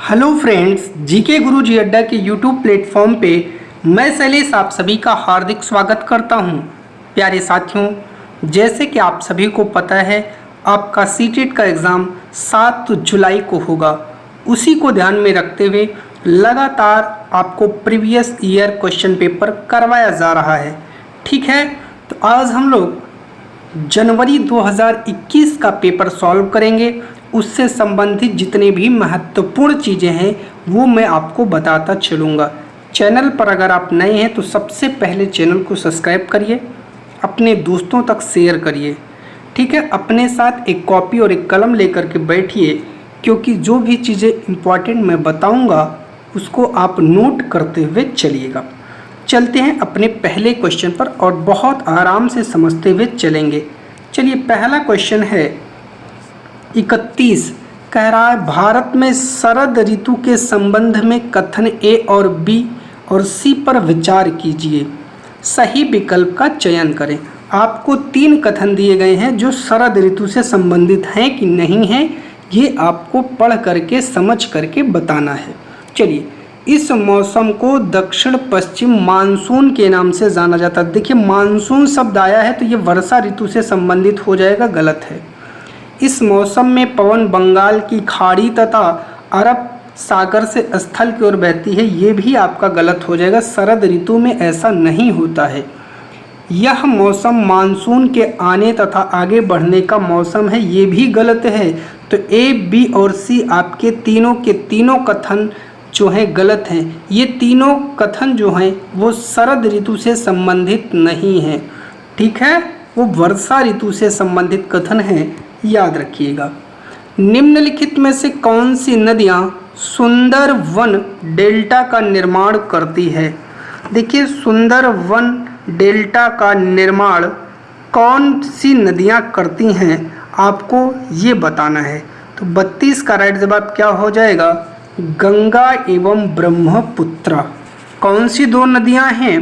Hello friends, GK गुरुजी अड्डा के YouTube platform पे मैं शैलेश आप सभी का हार्दिक स्वागत करता हूं। प्यारे साथियों, जैसे कि आप सभी को पता है आपका सीटेट का एग्ज़ाम 7 जुलाई को होगा। उसी को ध्यान में रखते हुए लगातार आपको प्रीवियस ईयर क्वेश्चन पेपर करवाया जा रहा है। ठीक है, तो आज हम लोग जनवरी 2021 का पेपर सॉल्व करेंगे। उससे संबंधित जितने भी महत्वपूर्ण चीज़ें हैं वो मैं आपको बताता चलूँगा। चैनल पर अगर आप नए हैं तो सबसे पहले चैनल को सब्सक्राइब करिए, अपने दोस्तों तक शेयर करिए। ठीक है, अपने साथ एक कॉपी और एक कलम लेकर के बैठिए, क्योंकि जो भी चीज़ें इम्पॉर्टेंट मैं बताऊँगा उसको आप नोट करते हुए चलिएगा। चलते हैं अपने पहले क्वेश्चन पर और बहुत आराम से समझते हुए चलेंगे। चलिए, पहला क्वेश्चन है 31। कह रहा है भारत में शरद ऋतु के संबंध में कथन ए और बी और सी पर विचार कीजिए, सही विकल्प का चयन करें। आपको 3 कथन दिए गए हैं जो शरद ऋतु से संबंधित हैं कि नहीं हैं, ये आपको पढ़ करके समझ करके बताना है। चलिए, इस मौसम को दक्षिण पश्चिम मानसून के नाम से जाना जाता है। देखिए, मानसून शब्द आया है तो ये वर्षा ऋतु से संबंधित हो जाएगा, गलत है। इस मौसम में पवन बंगाल की खाड़ी तथा अरब सागर से स्थल की ओर बहती है, ये भी आपका गलत हो जाएगा। शरद ऋतु में ऐसा नहीं होता है। यह मौसम मानसून के आने तथा आगे बढ़ने का मौसम है, ये भी गलत है। तो ए, बी और सी आपके तीनों के तीनों कथन जो हैं गलत हैं। ये तीनों कथन जो हैं वो शरद ऋतु से संबंधित नहीं हैं। ठीक है, वो वर्षा ऋतु से संबंधित कथन हैं, याद रखिएगा। निम्नलिखित में से कौन सी नदियाँ सुंदरवन डेल्टा का निर्माण करती है? देखिए, सुंदरवन डेल्टा का निर्माण कौन सी नदियाँ करती हैं आपको ये बताना है। तो 32 का राइट जवाब क्या हो जाएगा? गंगा एवं ब्रह्मपुत्र। कौन सी 2 नदियाँ हैं?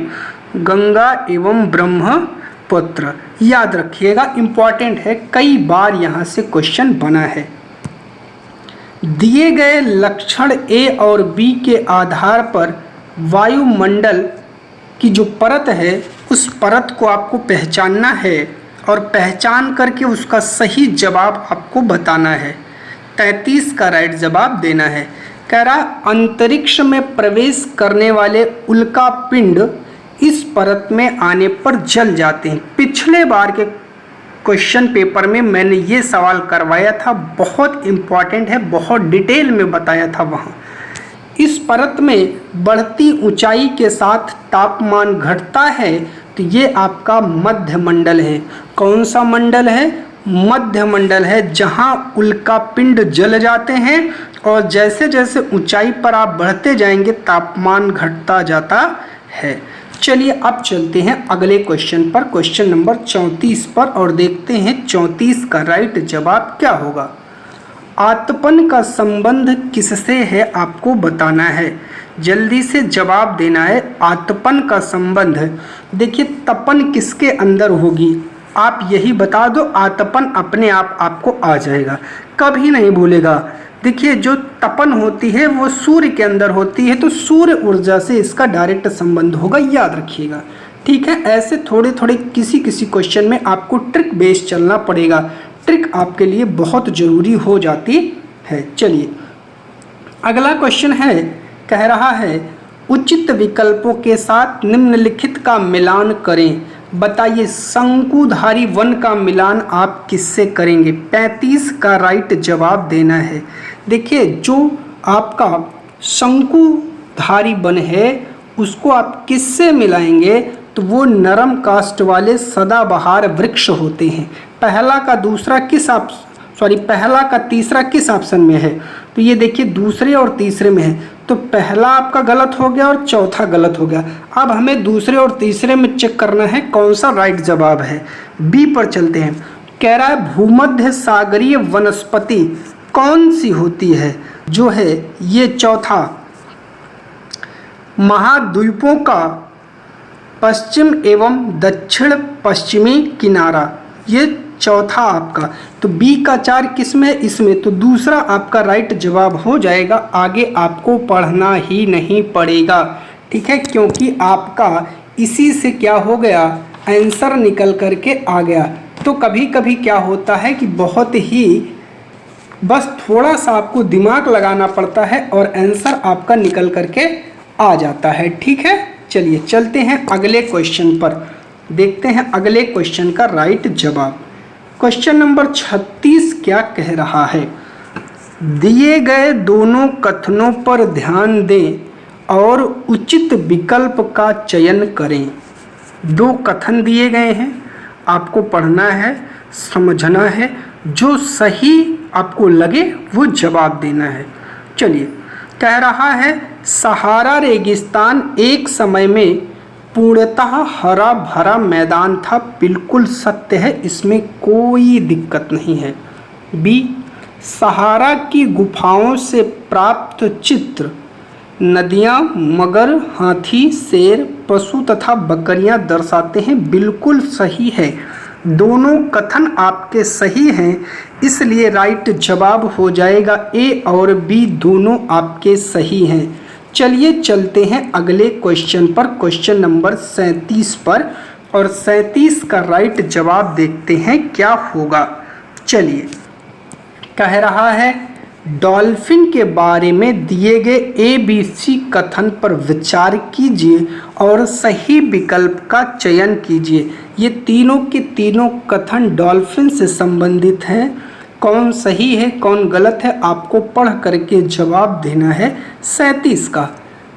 गंगा एवं ब्रह्मपुत्र। याद रखिएगा, इम्पॉर्टेंट है, कई बार यहाँ से क्वेश्चन बना है। दिए गए लक्षण ए और बी के आधार पर वायुमंडल की जो परत है उस परत को आपको पहचानना है और पहचान करके उसका सही जवाब आपको बताना है। 33 का राइट जवाब देना है। कह रहा, अंतरिक्ष में प्रवेश करने वाले उल्का पिंड इस परत में आने पर जल जाते हैं। पिछले बार के क्वेश्चन पेपर में मैंने ये सवाल करवाया था, बहुत इम्पॉर्टेंट है, बहुत डिटेल में बताया था वहाँ। इस परत में बढ़ती ऊंचाई के साथ तापमान घटता है, तो ये आपका मध्य मंडल है। कौन सा मंडल है? मध्य मंडल है, जहाँ उल्का पिंड जल जाते हैं और जैसे जैसे ऊंचाई पर आप बढ़ते जाएंगे तापमान घटता जाता है। चलिए, अब चलते हैं अगले क्वेश्चन पर, क्वेश्चन नंबर 34 पर, और देखते हैं 34 का राइट जवाब क्या होगा। आतपन का संबंध किससे है आपको बताना है। जल्दी से जवाब देना है। आतपन का संबंध, देखिए तपन किसके अंदर होगी आप यही बता दो, आतपन अपने आप आपको आ जाएगा, कभी नहीं भूलेगा। देखिए, जो तपन होती है वो सूर्य के अंदर होती है, तो सूर्य ऊर्जा से इसका डायरेक्ट संबंध होगा, याद रखिएगा। ठीक है, ऐसे थोड़े थोड़े किसी किसी क्वेश्चन में आपको ट्रिक बेस्ड चलना पड़ेगा। ट्रिक आपके लिए बहुत ज़रूरी हो जाती है। चलिए, अगला क्वेश्चन है, कह रहा है उचित विकल्पों के साथ निम्नलिखित का मिलान करें। बताइए, शंकुधारी वन का मिलान आप किससे करेंगे? 35 का राइट जवाब देना है। देखिए, जो आपका शंकुधारी वन है उसको आप किससे मिलाएंगे? तो वो नरम काष्ठ वाले सदाबहार वृक्ष होते हैं। पहला का तीसरा किस ऑप्शन में है? तो ये देखिए, दूसरे और तीसरे में है, तो पहला आपका गलत हो गया और चौथा गलत हो गया। अब हमें दूसरे और तीसरे में चेक करना है कौन सा राइट जवाब है। बी पर चलते हैं। कह रहा है भूमध्य सागरीय वनस्पति कौन सी होती है? जो है ये चौथा, महाद्वीपों का पश्चिम एवं दक्षिण पश्चिमी किनारा, ये चौथा आपका, तो बी का 4 किस में है, इसमें, तो दूसरा आपका राइट जवाब हो जाएगा। आगे आपको पढ़ना ही नहीं पड़ेगा, ठीक है, क्योंकि आपका इसी से क्या हो गया, आंसर निकल करके आ गया। तो कभी कभी क्या होता है कि बहुत ही बस थोड़ा सा आपको दिमाग लगाना पड़ता है और आंसर आपका निकल करके आ जाता है, ठीक है। चलिए चलते हैं अगले क्वेश्चन पर, देखते हैं अगले क्वेश्चन का राइट जवाब। क्वेश्चन नंबर 36 क्या कह रहा है, दिए गए दोनों कथनों पर ध्यान दें और उचित विकल्प का चयन करें। 2 कथन दिए गए हैं, आपको पढ़ना है, समझना है, जो सही आपको लगे वो जवाब देना है। चलिए, कह रहा है सहारा रेगिस्तान एक समय में पूर्णतः हरा भरा मैदान था। बिल्कुल सत्य है, इसमें कोई दिक्कत नहीं है। बी, सहारा की गुफाओं से प्राप्त चित्र नदियाँ, मगर, हाथी, शेर, पशु तथा बकरियाँ दर्शाते हैं। बिल्कुल सही है, दोनों कथन आपके सही हैं, इसलिए राइट जवाब हो जाएगा ए और बी, दोनों आपके सही हैं। चलिए चलते हैं अगले क्वेश्चन पर, क्वेश्चन नंबर 37 पर, और 37 का राइट जवाब देखते हैं क्या होगा। चलिए, कह रहा है डॉल्फिन के बारे में दिए गए ABC कथन पर विचार कीजिए और सही विकल्प का चयन कीजिए। ये तीनों के तीनों कथन डॉल्फिन से संबंधित हैं। कौन सही है कौन गलत है आपको पढ़ करके जवाब देना है। 37 का,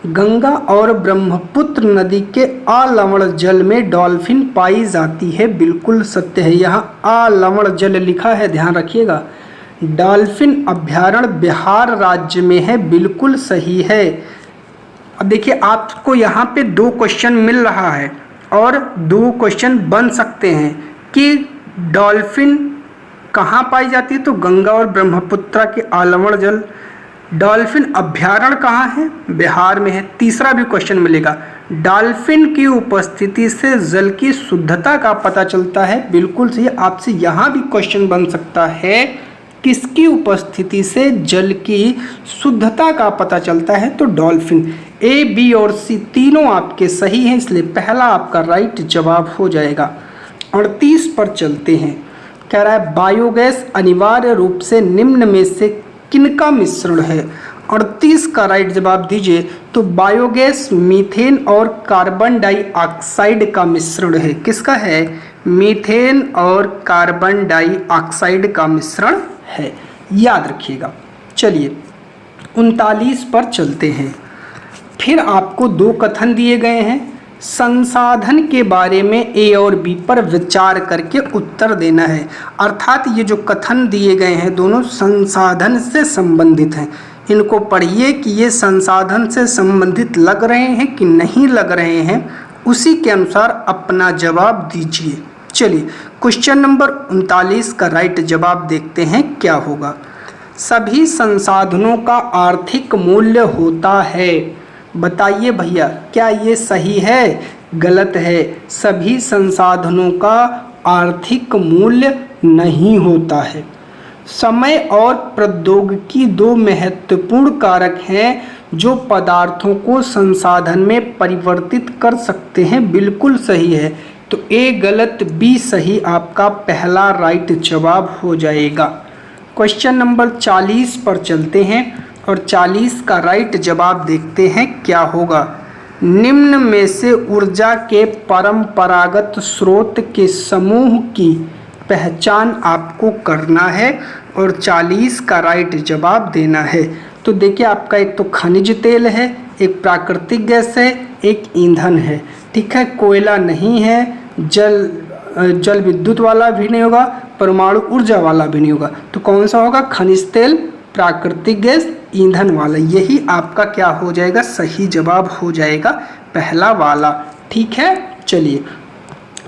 गंगा और ब्रह्मपुत्र नदी के अलवण जल में डॉल्फिन पाई जाती है। बिल्कुल सत्य है, यहाँ अलवण जल लिखा है, ध्यान रखिएगा। डॉल्फिन अभ्यारण्य बिहार राज्य में है। बिल्कुल सही है। अब देखिए, आपको यहाँ पे 2 क्वेश्चन मिल रहा है और 2 क्वेश्चन बन सकते हैं कि डॉल्फिन कहाँ पाई जाती है, तो गंगा और ब्रह्मपुत्र के अलवण जल। डॉल्फिन अभ्यारण्य कहाँ है, बिहार में है। तीसरा भी क्वेश्चन मिलेगा, डॉल्फिन की उपस्थिति से जल की शुद्धता का पता चलता है। बिल्कुल सही, आपसे यहाँ भी क्वेश्चन बन सकता है, किसकी उपस्थिति से जल की शुद्धता का पता चलता है, तो डॉल्फिन। ए, बी और सी तीनों आपके सही हैं, इसलिए पहला आपका राइट जवाब हो जाएगा। 38 पर चलते हैं, कह रहा है बायोगैस अनिवार्य रूप से निम्न में से किनका मिश्रण है। 38 का राइट जवाब दीजिए, तो बायोगैस मीथेन और कार्बन डाइऑक्साइड का मिश्रण है। किसका है, मीथेन और कार्बन डाइऑक्साइड का मिश्रण है, याद रखिएगा। चलिए 39 पर चलते हैं। फिर आपको 2 कथन दिए गए हैं, संसाधन के बारे में ए और बी पर विचार करके उत्तर देना है। अर्थात ये जो कथन दिए गए हैं दोनों संसाधन से संबंधित हैं। इनको पढ़िए कि ये संसाधन से संबंधित लग रहे हैं कि नहीं लग रहे हैं, उसी के अनुसार अपना जवाब दीजिए। चलिए, क्वेश्चन नंबर 39 का राइट जवाब देखते हैं क्या होगा। सभी संसाधनों का आर्थिक मूल्य होता है। बताइए भैया, क्या ये सही है गलत है। सभी संसाधनों का आर्थिक मूल्य नहीं होता है। समय और प्रौद्योगिकी 2 महत्वपूर्ण कारक हैं जो पदार्थों को संसाधन में परिवर्तित कर सकते हैं। बिल्कुल सही है, तो ए गलत बी सही आपका पहला राइट जवाब हो जाएगा। क्वेश्चन नंबर 40 पर चलते हैं और 40 का राइट जवाब देखते हैं क्या होगा। निम्न में से ऊर्जा के परंपरागत स्रोत के समूह की पहचान आपको करना है और 40 का राइट जवाब देना है। तो देखिए, आपका एक तो खनिज तेल है, एक प्राकृतिक गैस है, एक ईंधन है, ठीक है। कोयला नहीं है, जल विद्युत वाला भी नहीं होगा, परमाणु ऊर्जा वाला भी नहीं होगा। तो कौन सा होगा, खनिज तेल, प्राकृतिक गैस, ईंधन वाला। यही आपका क्या हो जाएगा, सही जवाब हो जाएगा पहला वाला, ठीक है। चलिए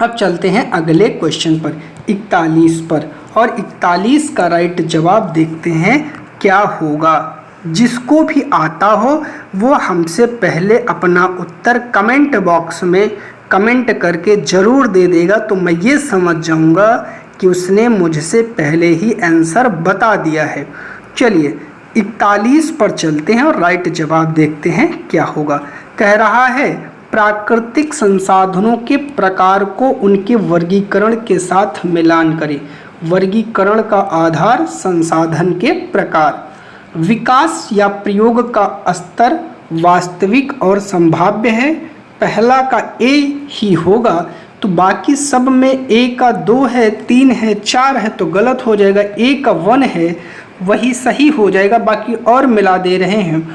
अब चलते हैं अगले क्वेश्चन पर, 41 पर, और 41 का राइट जवाब देखते हैं क्या होगा। जिसको भी आता हो वो हमसे पहले अपना उत्तर कमेंट बॉक्स में कमेंट करके ज़रूर दे देगा, तो मैं ये समझ जाऊंगा कि उसने मुझसे पहले ही आंसर बता दिया है। चलिए 41 पर चलते हैं और राइट जवाब देखते हैं क्या होगा। कह रहा है प्राकृतिक संसाधनों के प्रकार को उनके वर्गीकरण के साथ मिलान करें। वर्गीकरण का आधार संसाधन के प्रकार। विकास या प्रयोग का स्तर वास्तविक और संभाव्य है। पहला का ए ही होगा, तो बाकी सब में ए का 2 है, 3 है, 4 है तो गलत हो जाएगा। ए का 1 है वही सही हो जाएगा, बाकी और मिला दे रहे हैं।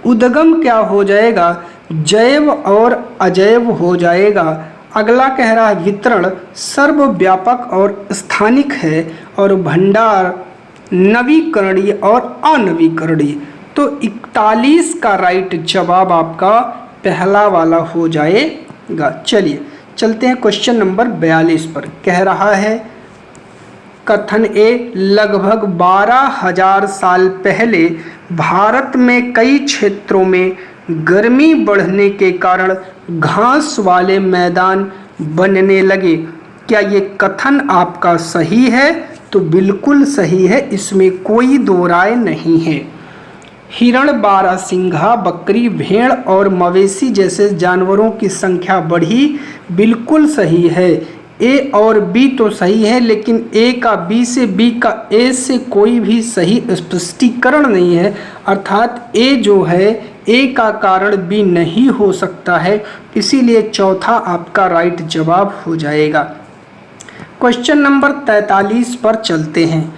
उद्गम क्या हो जाएगा? जैव और अजैव हो जाएगा। अगला कह रहा है वितरण सर्वव्यापक और स्थानिक है, और भंडार नवीकरणीय और अनवीकरणीय। तो 41 का राइट जवाब आपका पहला वाला हो जाएगा। चलिए चलते हैं क्वेश्चन नंबर 42 पर। कह रहा है कथन ए लगभग 12,000 साल पहले भारत में कई क्षेत्रों में गर्मी बढ़ने के कारण घास वाले मैदान बनने लगे। क्या ये कथन आपका सही है? तो बिल्कुल सही है, इसमें कोई दो राय नहीं है। हिरण, बारहसिंघा, बकरी, भेड़ और मवेशी जैसे जानवरों की संख्या बढ़ी, बिल्कुल सही है। ए और बी तो सही है, लेकिन ए का बी से, बी का ए से कोई भी सही स्पष्टीकरण नहीं है। अर्थात ए जो है ए का कारण बी नहीं हो सकता है, इसीलिए चौथा आपका राइट जवाब हो जाएगा। क्वेश्चन नंबर 43 पर चलते हैं।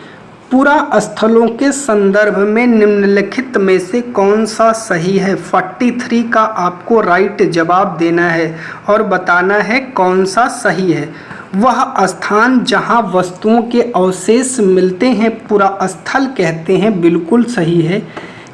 पुरा स्थलों के संदर्भ में निम्नलिखित में से कौन सा सही है? 43 का आपको राइट जवाब देना है और बताना है कौन सा सही है। वह स्थान जहां वस्तुओं के अवशेष मिलते हैं पुरा स्थल कहते हैं, बिल्कुल सही है।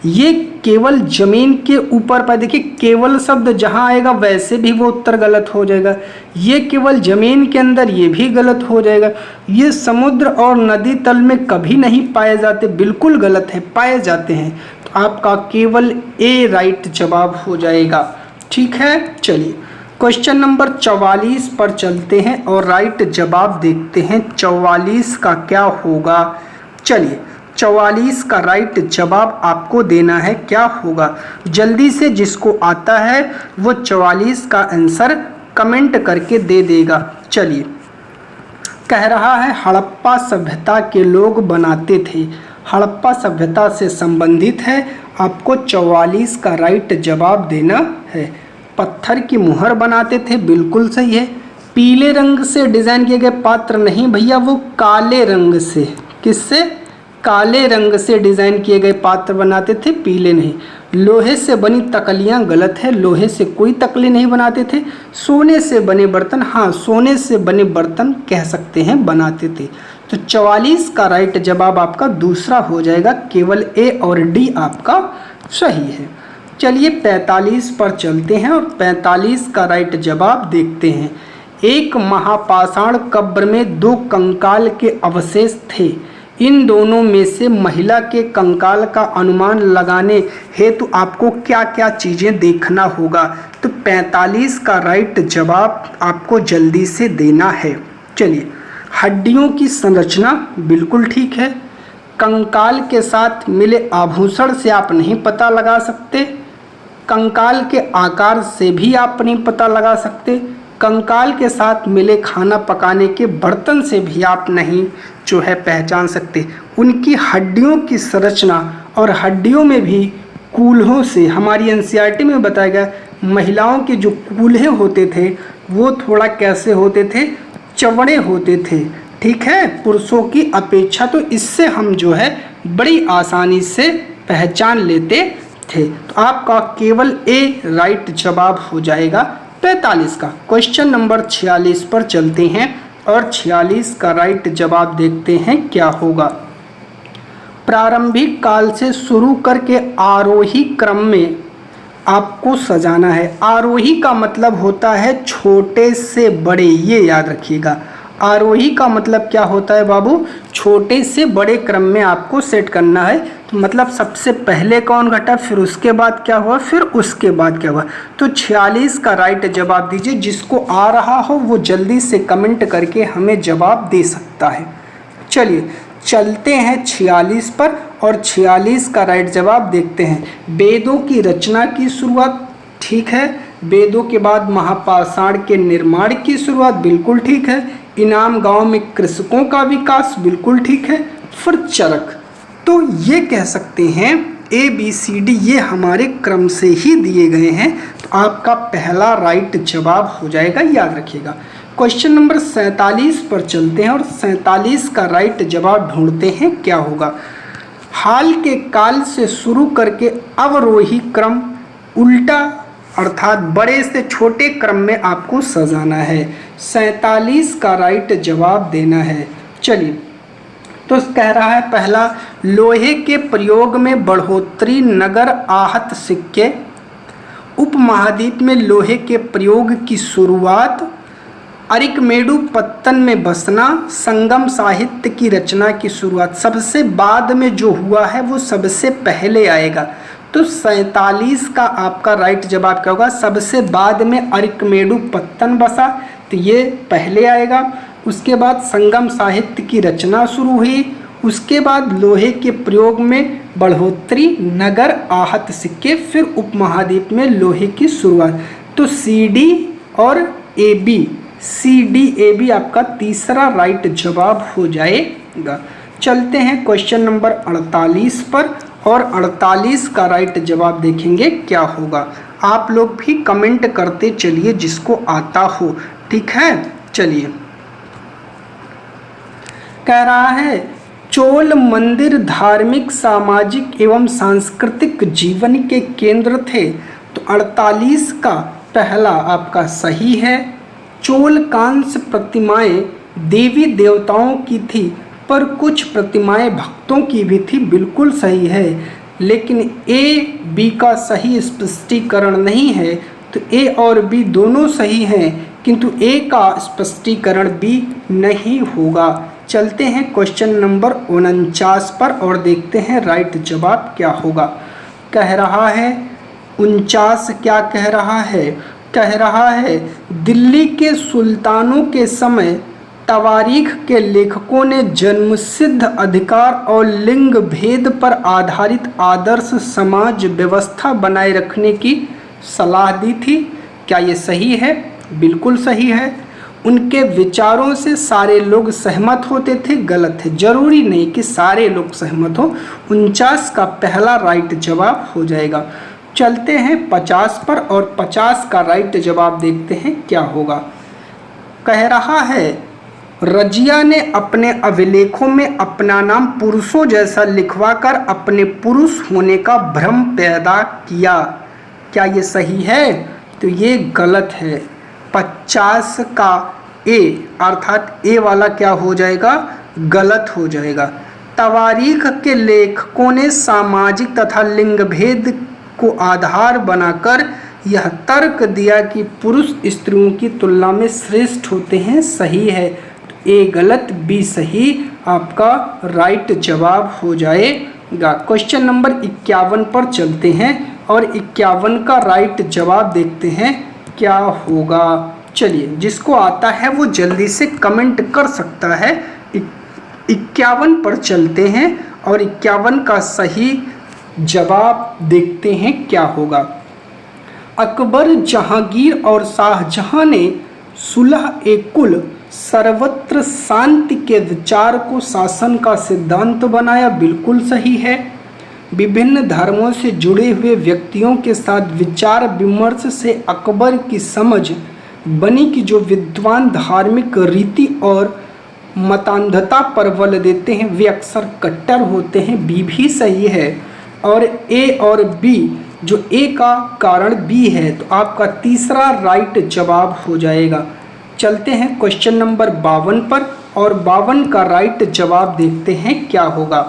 ये केवल जमीन के ऊपर पर, देखिए केवल शब्द जहाँ आएगा वैसे भी वो उत्तर गलत हो जाएगा। ये केवल जमीन के अंदर, ये भी गलत हो जाएगा। ये समुद्र और नदी तल में कभी नहीं पाए जाते, बिल्कुल गलत है, पाए जाते हैं। तो आपका केवल ए राइट जवाब हो जाएगा। ठीक है, चलिए क्वेश्चन नंबर 44 पर चलते हैं और राइट जवाब देखते हैं 44 का क्या होगा। चलिए 44 का राइट जवाब आपको देना है, क्या होगा जल्दी से जिसको आता है वो 44 का आंसर कमेंट करके दे देगा। चलिए कह रहा है हड़प्पा सभ्यता के लोग बनाते थे। हड़प्पा सभ्यता से संबंधित है, आपको 44 का राइट जवाब देना है। पत्थर की मुहर बनाते थे, बिल्कुल सही है। पीले रंग से डिजाइन किए गए पात्र नहीं भैया, वो काले रंग से, किससे? काले रंग से डिजाइन किए गए पात्र बनाते थे, पीले नहीं। लोहे से बनी तकलियां गलत है, लोहे से कोई तकली नहीं बनाते थे। सोने से बने बर्तन, हाँ सोने से बने बर्तन कह सकते हैं बनाते थे। तो 44 का राइट जवाब आपका दूसरा हो जाएगा, केवल ए और डी आपका सही है। चलिए 45 पर चलते हैं और 45 का राइट जवाब देखते हैं। एक महापाषाण कब्र में 2 कंकाल के अवशेष थे। इन दोनों में से महिला के कंकाल का अनुमान लगाने हेतु आपको क्या क्या चीज़ें देखना होगा। तो 45 का राइट जवाब आपको जल्दी से देना है। चलिए हड्डियों की संरचना बिल्कुल ठीक है। कंकाल के साथ मिले आभूषण से आप नहीं पता लगा सकते। कंकाल के आकार से भी आप नहीं पता लगा सकते। कंकाल के साथ मिले खाना पकाने के बर्तन से भी आप नहीं जो है पहचान सकते। उनकी हड्डियों की संरचना और हड्डियों में भी कूल्हों से, हमारी एनसीईआरटी में बताया गया महिलाओं के जो कूल्हे होते थे वो थोड़ा कैसे होते थे, चवड़े होते थे, ठीक है, पुरुषों की अपेक्षा। तो इससे हम जो है बड़ी आसानी से पहचान लेते थे। तो आपका केवल ए राइट जवाब हो जाएगा 45 का। क्वेश्चन नंबर 46 पर चलते हैं और 46 का राइट जवाब देखते हैं क्या होगा। प्रारंभिक काल से शुरू करके आरोही क्रम में आपको सजाना है। आरोही का मतलब होता है छोटे से बड़े, ये याद रखिएगा। आरोही का मतलब क्या होता है बाबू, छोटे से बड़े क्रम में आपको सेट करना है। तो मतलब सबसे पहले कौन घटा, फिर उसके बाद क्या हुआ, फिर उसके बाद क्या हुआ। तो 46 का राइट जवाब दीजिए। जिसको आ रहा हो वो जल्दी से कमेंट करके हमें जवाब दे सकता है। चलिए चलते हैं 46 पर और 46 का राइट जवाब देखते हैं। वेदों की रचना की शुरुआत, ठीक है। वेदों के बाद महापाषाण के निर्माण की शुरुआत, बिल्कुल ठीक है। इनाम गांव में कृषकों का विकास, बिल्कुल ठीक है। फिर चरक, तो ये कह सकते हैं ABCD ये हमारे क्रम से ही दिए गए हैं। तो आपका पहला राइट जवाब हो जाएगा, याद रखिएगा। क्वेश्चन नंबर 47 पर चलते हैं और 47 का राइट जवाब ढूंढते हैं क्या होगा। हाल के काल से शुरू करके अवरोही क्रम उल्टा अर्थात बड़े से छोटे क्रम में आपको सजाना है। 47 का राइट जवाब देना है। चलिए तो कह रहा है पहला, लोहे के प्रयोग में बढ़ोतरी, नगर आहत सिक्के, उपमहाद्वीप में लोहे के प्रयोग की शुरुआत, अरिकमेडु पत्तन में बसना, संगम साहित्य की रचना की शुरुआत। सबसे बाद में जो हुआ है वो सबसे पहले आएगा। तो 47 का आपका राइट जवाब क्या होगा, सबसे बाद में अरिकमेडु पत्तन बसा, तो ये पहले आएगा। उसके बाद संगम साहित्य की रचना शुरू हुई, उसके बाद लोहे के प्रयोग में बढ़ोतरी, नगर आहत सिक्के, फिर उपमहाद्वीप में लोहे की शुरुआत। तो CD और AB, CD AB आपका तीसरा राइट जवाब हो जाएगा। चलते हैं क्वेश्चन नंबर 48 पर और 48 का राइट जवाब देखेंगे क्या होगा। आप लोग भी कमेंट करते चलिए जिसको आता हो, ठीक है। चलिए कह रहा है चोल मंदिर धार्मिक, सामाजिक एवं सांस्कृतिक जीवन के केंद्र थे। तो 48 का पहला आपका सही है। चोल कांस्य प्रतिमाएं देवी देवताओं की थी, पर कुछ प्रतिमाएं भक्तों की भी थी, बिल्कुल सही है। लेकिन A, B का सही स्पष्टीकरण नहीं है। तो A और B दोनों सही हैं, किंतु A का स्पष्टीकरण B नहीं होगा। चलते हैं क्वेश्चन नंबर 49 पर और देखते हैं राइट जवाब क्या होगा। कह रहा है 49 क्या कह रहा है, कह रहा है दिल्ली के सुल्तानों के समय तवारीख के लेखकों ने जन्मसिद्ध अधिकार और लिंग भेद पर आधारित आदर्श समाज व्यवस्था बनाए रखने की सलाह दी थी। क्या ये सही है? बिल्कुल सही है। उनके विचारों से सारे लोग सहमत होते थे, गलत है। जरूरी नहीं कि सारे लोग सहमत हो। 49 का पहला राइट जवाब हो जाएगा। चलते हैं 50 पर और 50 का राइट जवाब देखते हैं क्या होगा। कह रहा है रजिया ने अपने अभिलेखों में अपना नाम पुरुषों जैसा लिखवाकर अपने पुरुष होने का भ्रम पैदा किया। क्या ये सही है? तो ये गलत है। 50 का A अर्थात A वाला क्या हो जाएगा, गलत हो जाएगा। तवारीख के लेखकों ने सामाजिक तथा लिंग भेद को आधार बनाकर यह तर्क दिया कि पुरुष स्त्रियों की तुलना में श्रेष्ठ होते हैं। सही है। तो A गलत, B सही आपका राइट जवाब हो जाएगा। क्वेश्चन नंबर 51 पर चलते हैं और 51 का राइट जवाब देखते हैं क्या होगा। चलिए जिसको आता है वो जल्दी से कमेंट कर सकता है। 51 पर चलते हैं और 51 का सही जवाब देखते हैं क्या होगा। अकबर, जहांगीर और शाहजहां ने सुलह-ए-कुल सर्वत्र शांति के विचार को शासन का सिद्धांत बनाया। बिल्कुल सही है। विभिन्न धर्मों से जुड़े हुए व्यक्तियों के साथ विचार विमर्श से अकबर की समझ बनी कि जो विद्वान धार्मिक रीति और मतान्धता पर बल देते हैं वे अक्सर कट्टर होते हैं। बी भी सही है। और ए और बी, जो ए का कारण बी है, तो आपका तीसरा राइट जवाब हो जाएगा। चलते हैं क्वेश्चन नंबर 52 पर और 52 का राइट जवाब देखते हैं क्या होगा।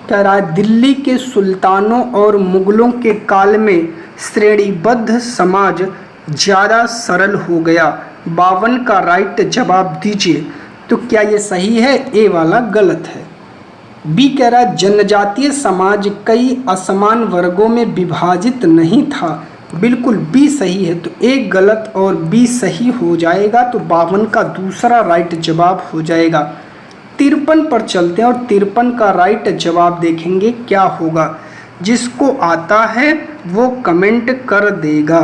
कह रहा है दिल्ली के सुल्तानों और मुगलों के काल में श्रेणीबद्ध समाज ज़्यादा सरल हो गया। 52 का राइट जवाब दीजिए। तो क्या ये सही है? ए वाला गलत है। बी कह रहा है जनजातीय समाज कई असमान वर्गों में विभाजित नहीं था। बिल्कुल बी सही है, तो ए गलत और बी सही हो जाएगा। तो 52 का दूसरा राइट जवाब हो जाएगा। 53 पर चलते हैं और 53 का राइट जवाब देखेंगे क्या होगा। जिसको आता है वो कमेंट कर देगा।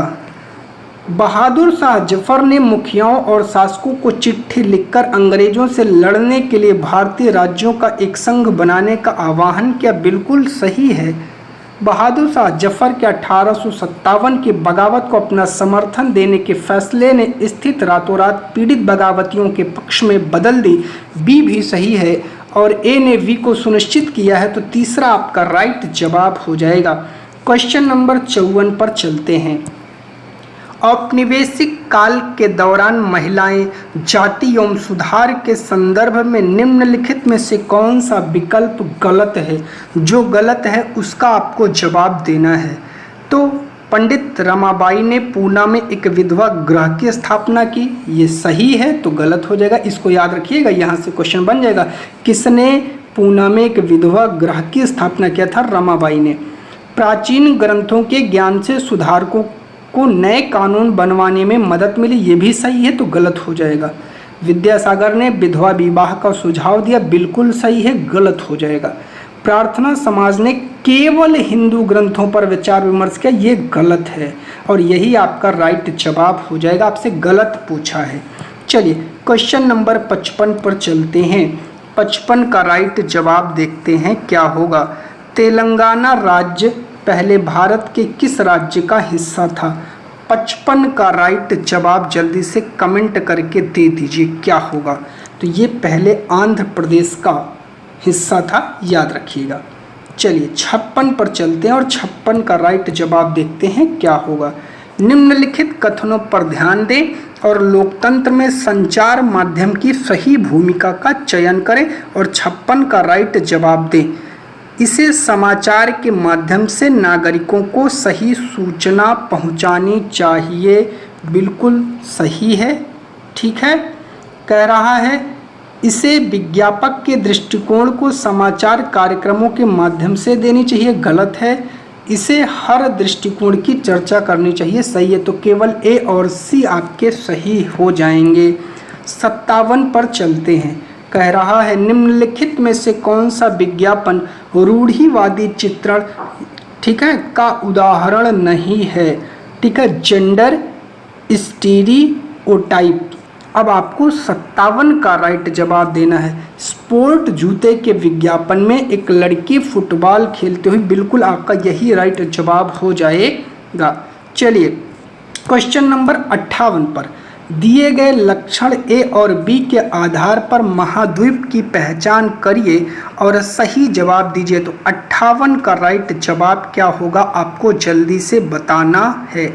बहादुर शाह जफर ने मुखियाओं और शासकों को चिट्ठी लिखकर अंग्रेजों से लड़ने के लिए भारतीय राज्यों का एक संघ बनाने का आह्वान किया। बिल्कुल सही है। बहादुर शाह जफर के 1857 की बगावत को अपना समर्थन देने के फैसले ने स्थिति रातों रात पीड़ित बगावतियों के पक्ष में बदल दी। बी भी सही है और ए ने वी को सुनिश्चित किया है। तो तीसरा आपका राइट जवाब हो जाएगा। क्वेश्चन नंबर 54 पर चलते हैं। औपनिवेशिक काल के दौरान महिलाएं जाति एवं सुधार के संदर्भ में निम्नलिखित में से कौन सा विकल्प गलत है? जो गलत है उसका आपको जवाब देना है। तो पंडित रमाबाई ने पूना में एक विधवा गृह की स्थापना की, ये सही है। तो गलत हो जाएगा, इसको याद रखिएगा, यहाँ से क्वेश्चन बन जाएगा। किसने पूना में एक विधवा गृह की स्थापना किया था? रमाबाई ने। प्राचीन ग्रंथों के ज्ञान से सुधारकों को नए कानून बनवाने में मदद मिली, ये भी सही है। तो गलत हो जाएगा। विद्यासागर ने विधवा विवाह का सुझाव दिया, बिल्कुल सही है। गलत हो जाएगा। प्रार्थना समाज ने केवल हिंदू ग्रंथों पर विचार विमर्श किया, ये गलत है और यही आपका राइट जवाब हो जाएगा। आपसे गलत पूछा है। चलिए क्वेश्चन नंबर 55 पर चलते हैं। 55 का राइट जवाब देखते हैं क्या होगा। तेलंगाना राज्य पहले भारत के किस राज्य का हिस्सा था? 55 का राइट जवाब जल्दी से कमेंट करके दे दीजिए क्या होगा। तो ये पहले आंध्र प्रदेश का हिस्सा था, याद रखिएगा। चलिए 56 पर चलते हैं और 56 का राइट जवाब देखते हैं क्या होगा। निम्नलिखित कथनों पर ध्यान दें और लोकतंत्र में संचार माध्यम की सही भूमिका का चयन करें और 56 का राइट जवाब दें। इसे समाचार के माध्यम से नागरिकों को सही सूचना पहुंचानी चाहिए। बिल्कुल सही है, ठीक है। कह रहा है इसे विज्ञापक के दृष्टिकोण को समाचार कार्यक्रमों के माध्यम से देनी चाहिए, गलत है। इसे हर दृष्टिकोण की चर्चा करनी चाहिए, सही है। तो केवल ए और सी आपके सही हो जाएंगे। 57 पर चलते हैं। कह रहा है निम्नलिखित में से कौन सा विज्ञापन रूढ़िवादी चित्रण, ठीक है, का उदाहरण नहीं है? ठीक है, जेंडर स्टीरियोटाइप। अब आपको 57 का राइट जवाब देना है। स्पोर्ट जूते के विज्ञापन में एक लड़की फुटबॉल खेलते हुए, बिल्कुल आपका यही राइट जवाब हो जाएगा। चलिए क्वेश्चन नंबर 58 पर दिए गए लक्षण ए और बी के आधार पर महाद्वीप की पहचान करिए और सही जवाब दीजिए। तो 58 का राइट जवाब क्या होगा आपको जल्दी से बताना है।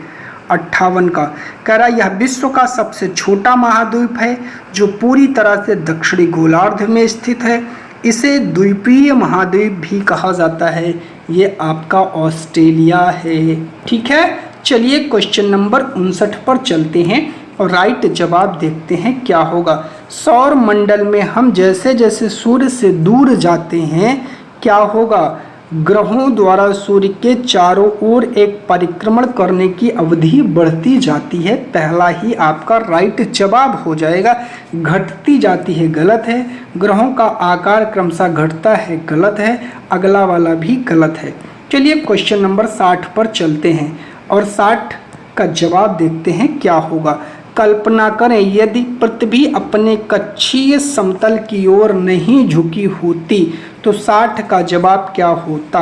58 का कह रहा है यह विश्व का सबसे छोटा महाद्वीप है जो पूरी तरह से दक्षिणी गोलार्ध में स्थित है। इसे द्वीपीय महाद्वीप भी कहा जाता है। ये आपका ऑस्ट्रेलिया है, ठीक है। चलिए क्वेश्चन नंबर 59 पर चलते हैं और राइट जवाब देखते हैं क्या होगा। सौर मंडल में हम जैसे जैसे सूर्य से दूर जाते हैं क्या होगा? ग्रहों द्वारा सूर्य के चारों ओर एक परिक्रमण करने की अवधि बढ़ती जाती है। पहला ही आपका राइट जवाब हो जाएगा। घटती जाती है, गलत है। ग्रहों का आकार क्रमशः घटता है, गलत है। अगला वाला भी गलत है। चलिए क्वेश्चन नंबर 60 पर चलते हैं और 60 का जवाब देखते हैं क्या होगा। कल्पना करें यदि पृथ्वी अपने कक्षीय समतल की ओर नहीं झुकी होती तो 60 का जवाब क्या होता?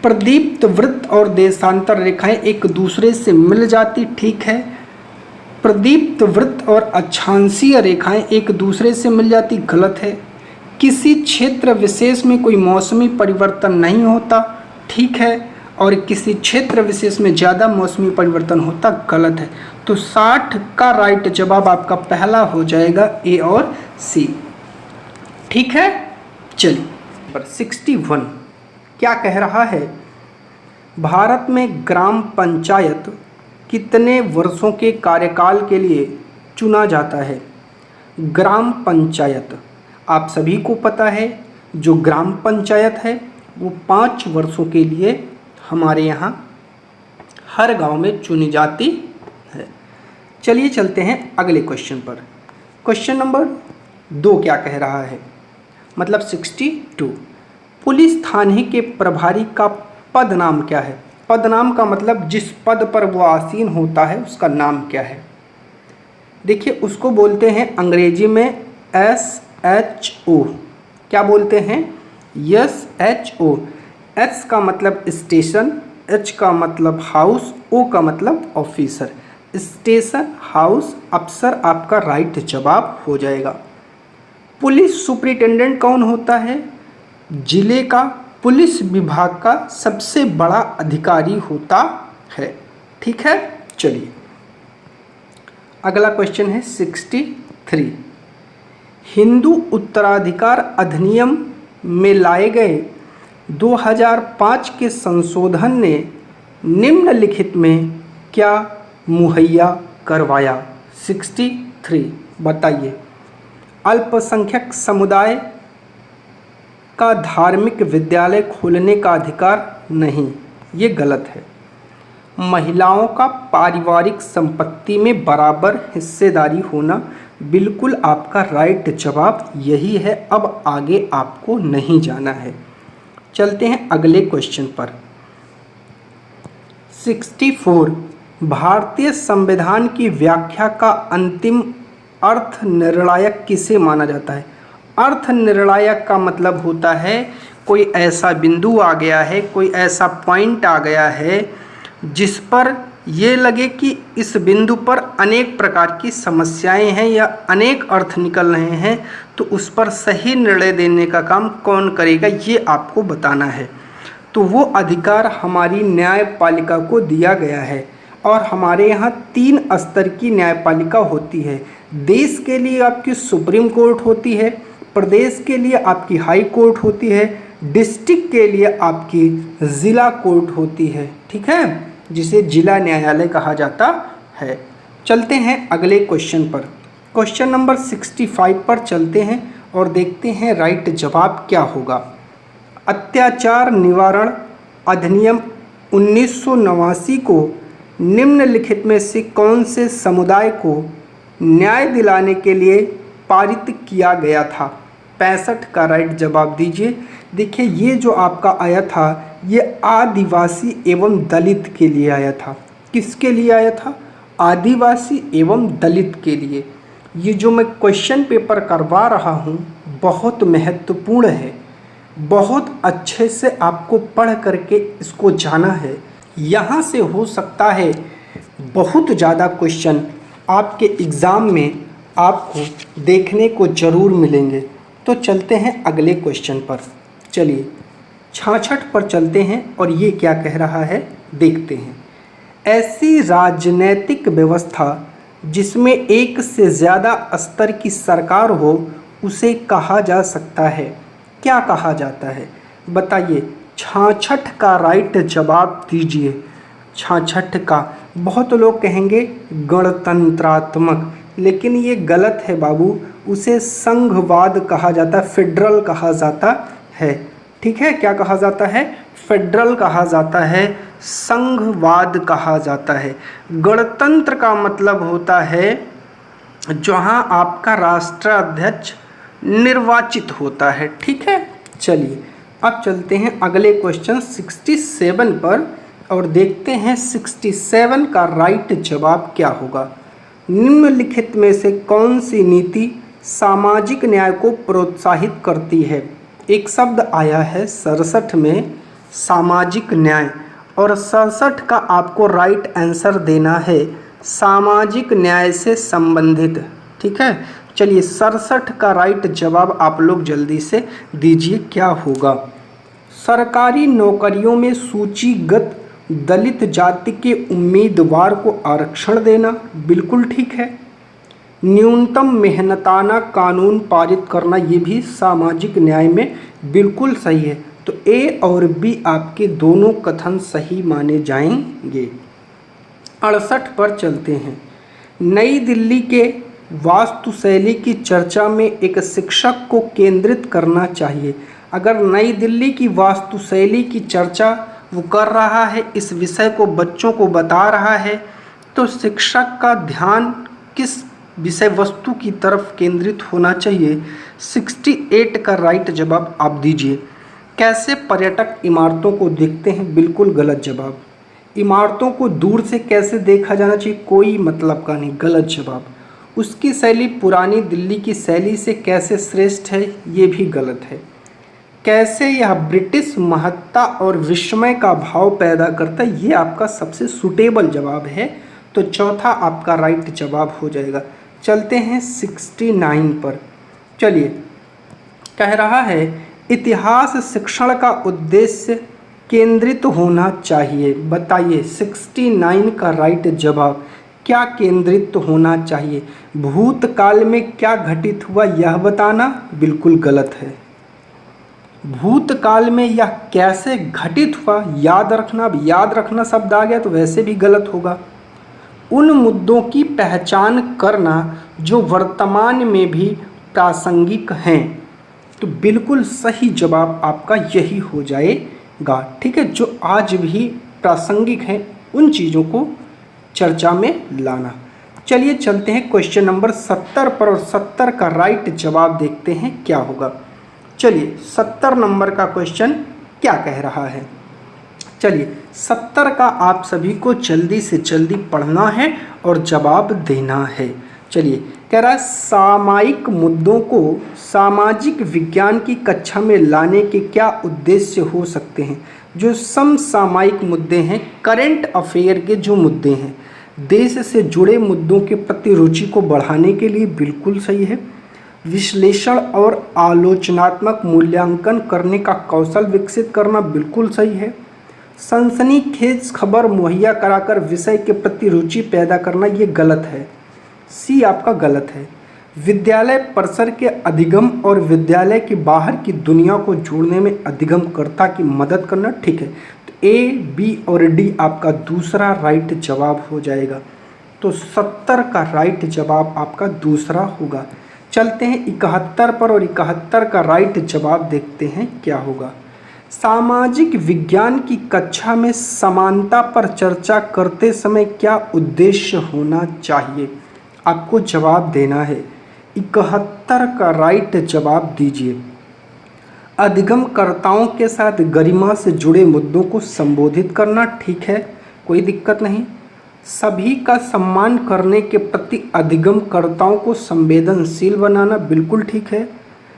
प्रदीप्त वृत्त और देशांतर रेखाएं एक दूसरे से मिल जाती, ठीक है। प्रदीप्त वृत्त और अक्षांशीय रेखाएं एक दूसरे से मिल जाती, गलत है। किसी क्षेत्र विशेष में कोई मौसमी परिवर्तन नहीं होता, ठीक है। और किसी क्षेत्र विशेष में ज़्यादा मौसमी परिवर्तन होता, गलत है। तो 60 का राइट जवाब आपका पहला हो जाएगा, ए और सी, ठीक है। चलिए पर 61 क्या कह रहा है? भारत में ग्राम पंचायत कितने वर्षों के कार्यकाल के लिए चुना जाता है? ग्राम पंचायत। आप सभी को पता है जो ग्राम पंचायत है वो 5 वर्षों के लिए हमारे यहाँ हर गांव में चुनी जाती है। चलिए चलते हैं अगले क्वेश्चन पर। क्वेश्चन नंबर 2 क्या कह रहा है, मतलब 62। पुलिस थाने के प्रभारी का पद नाम क्या है? पद नाम का मतलब जिस पद पर वो आसीन होता है उसका नाम क्या है? देखिए उसको बोलते हैं अंग्रेजी में SHO। क्या बोलते हैं? SHO। S का मतलब स्टेशन, H का मतलब हाउस, O का मतलब ऑफिसर। स्टेशन हाउस अफसर आपका राइट जवाब हो जाएगा। पुलिस सुपरिटेंडेंट कौन होता है? जिले का पुलिस विभाग का सबसे बड़ा अधिकारी होता है। ठीक है, चलिए अगला क्वेश्चन है 63। हिंदू उत्तराधिकार अधिनियम में लाए गए 2005 के संशोधन ने निम्नलिखित में क्या मुहैया करवाया? 63 बताइए। अल्पसंख्यक समुदाय का धार्मिक विद्यालय खोलने का अधिकार नहीं, ये गलत है। महिलाओं का पारिवारिक संपत्ति में बराबर हिस्सेदारी होना, बिल्कुल आपका राइट जवाब यही है। अब आगे आपको नहीं जाना है। चलते हैं अगले क्वेश्चन पर। 64। भारतीय संविधान की व्याख्या का अंतिम अर्थ निर्णायक किसे माना जाता है? अर्थ निर्णायक का मतलब होता है कोई ऐसा बिंदु आ गया है, कोई ऐसा पॉइंट आ गया है जिस पर ये लगे कि इस बिंदु पर अनेक प्रकार की समस्याएं हैं या अनेक अर्थ निकल रहे हैं, तो उस पर सही निर्णय देने का काम कौन करेगा ये आपको बताना है। तो वो अधिकार हमारी न्यायपालिका को दिया गया है और हमारे यहाँ 3 स्तर की न्यायपालिका होती है। देश के लिए आपकी सुप्रीम कोर्ट होती है, प्रदेश के लिए आपकी हाई कोर्ट होती है, डिस्ट्रिक्ट के लिए आपकी ज़िला कोर्ट होती है। ठीक है, जिसे जिला न्यायालय कहा जाता है। चलते हैं अगले क्वेश्चन पर। क्वेश्चन नंबर 65 पर चलते हैं और देखते हैं राइट जवाब क्या होगा। अत्याचार निवारण अधिनियम 1989 को निम्नलिखित में से कौन से समुदाय को न्याय दिलाने के लिए पारित किया गया था? 65 का राइट जवाब दीजिए। देखिए ये जो आपका आया था ये आदिवासी एवं दलित के लिए आया था। किसके लिए आया था? आदिवासी एवं दलित के लिए। ये जो मैं क्वेश्चन पेपर करवा रहा हूँ बहुत महत्वपूर्ण है, बहुत अच्छे से आपको पढ़ करके इसको जाना है। यहाँ से हो सकता है बहुत ज़्यादा क्वेश्चन आपके एग्ज़ाम में आपको देखने को ज़रूर मिलेंगे। तो चलते हैं अगले क्वेश्चन पर। चलिए 66 पर चलते हैं और ये क्या कह रहा है देखते हैं। ऐसी राजनैतिक व्यवस्था जिसमें एक से ज़्यादा स्तर की सरकार हो उसे कहा जा सकता है। क्या कहा जाता है बताइए? 66 का राइट जवाब दीजिए। 66 का बहुत लोग कहेंगे गणतंत्रात्मक, लेकिन ये गलत है बाबू। उसे संघवाद कहा जाता है, फेडरल कहा जाता है। ठीक है, क्या कहा जाता है? फेडरल कहा जाता है, संघवाद कहा जाता है। गणतंत्र का मतलब होता है जहां आपका राष्ट्राध्यक्ष निर्वाचित होता है। ठीक है, चलिए अब चलते हैं अगले क्वेश्चन 67 पर और देखते हैं 67 का राइट जवाब क्या होगा। निम्नलिखित में से कौन सी नीति सामाजिक न्याय को प्रोत्साहित करती है? एक शब्द आया है 67 में सामाजिक न्याय, और 67 का आपको राइट आंसर देना है सामाजिक न्याय से संबंधित। ठीक है, चलिए 67 का राइट जवाब आप लोग जल्दी से दीजिए क्या होगा। सरकारी नौकरियों में सूचीगत दलित जाति के उम्मीदवार को आरक्षण देना, बिल्कुल ठीक है। न्यूनतम मेहनताना कानून पारित करना, ये भी सामाजिक न्याय में बिल्कुल सही है। तो ए और बी आपके दोनों कथन सही माने जाएंगे। 68 पर चलते हैं। नई दिल्ली के वास्तुशैली की चर्चा में एक शिक्षक को केंद्रित करना चाहिए। अगर नई दिल्ली की वास्तुशैली की चर्चा वो कर रहा है, इस विषय को बच्चों को बता रहा है, तो शिक्षक का ध्यान किस विषय वस्तु की तरफ केंद्रित होना चाहिए? 68 का राइट जवाब आप दीजिए। कैसे पर्यटक इमारतों को देखते हैं? बिल्कुल गलत जवाब। इमारतों को दूर से कैसे देखा जाना चाहिए? कोई मतलब का नहीं, गलत जवाब। उसकी शैली पुरानी दिल्ली की शैली से कैसे श्रेष्ठ है? ये भी गलत है। कैसे यह ब्रिटिश महत्ता और विस्मय का भाव पैदा करता है? ये आपका सबसे सूटेबल जवाब है, तो चौथा आपका राइट जवाब हो जाएगा। चलते हैं 69 पर। चलिए, कह रहा है इतिहास शिक्षण का उद्देश्य केंद्रित होना चाहिए। बताइए 69 का राइट जवाब क्या केंद्रित होना चाहिए? भूतकाल में क्या घटित हुआ यह बताना? बिल्कुल गलत है। भूतकाल में यह कैसे घटित हुआ याद रखना। अब याद रखना शब्द आ गया तो वैसे भी गलत होगा। उन मुद्दों की पहचान करना जो वर्तमान में भी प्रासंगिक हैं। तो बिल्कुल सही जवाब आपका यही हो जाएगा। ठीक है, जो आज भी प्रासंगिक हैं उन चीज़ों को चर्चा में लाना। चलिए चलते हैं क्वेश्चन नंबर 70 पर, और 70 का राइट जवाब देखते हैं क्या होगा। चलिए 70 नंबर का क्वेश्चन क्या कह रहा है? चलिए 70 का आप सभी को जल्दी से जल्दी पढ़ना है और जवाब देना है। चलिए, कह रहा है सामायिक मुद्दों को सामाजिक विज्ञान की कक्षा में लाने के क्या उद्देश्य हो सकते हैं? जो समसामयिक मुद्दे हैं, करेंट अफेयर के जो मुद्दे हैं, देश से जुड़े मुद्दों के प्रति रुचि को बढ़ाने के लिए बिल्कुल सही है। विश्लेषण और आलोचनात्मक मूल्यांकन करने का कौशल विकसित करना बिल्कुल सही है। सनसनीखेज खबर मुहैया कराकर विषय के प्रति रुचि पैदा करना ये गलत है, सी आपका गलत है। विद्यालय परिसर के अधिगम और विद्यालय के बाहर की दुनिया को जोड़ने में अधिगमकर्ता की मदद करना ठीक है। तो ए, बी और डी आपका दूसरा राइट जवाब हो जाएगा। तो 70 का राइट जवाब आपका दूसरा होगा। चलते हैं 71 पर, और 71 का राइट जवाब देखते हैं क्या होगा। सामाजिक विज्ञान की कक्षा में समानता पर चर्चा करते समय क्या उद्देश्य होना चाहिए? आपको जवाब देना है। 71 का राइट जवाब दीजिए। अधिगमकर्ताओं के साथ गरिमा से जुड़े मुद्दों को संबोधित करना ठीक है, कोई दिक्कत नहीं। सभी का सम्मान करने के प्रति अधिगमकर्ताओं को संवेदनशील बनाना बिल्कुल ठीक है।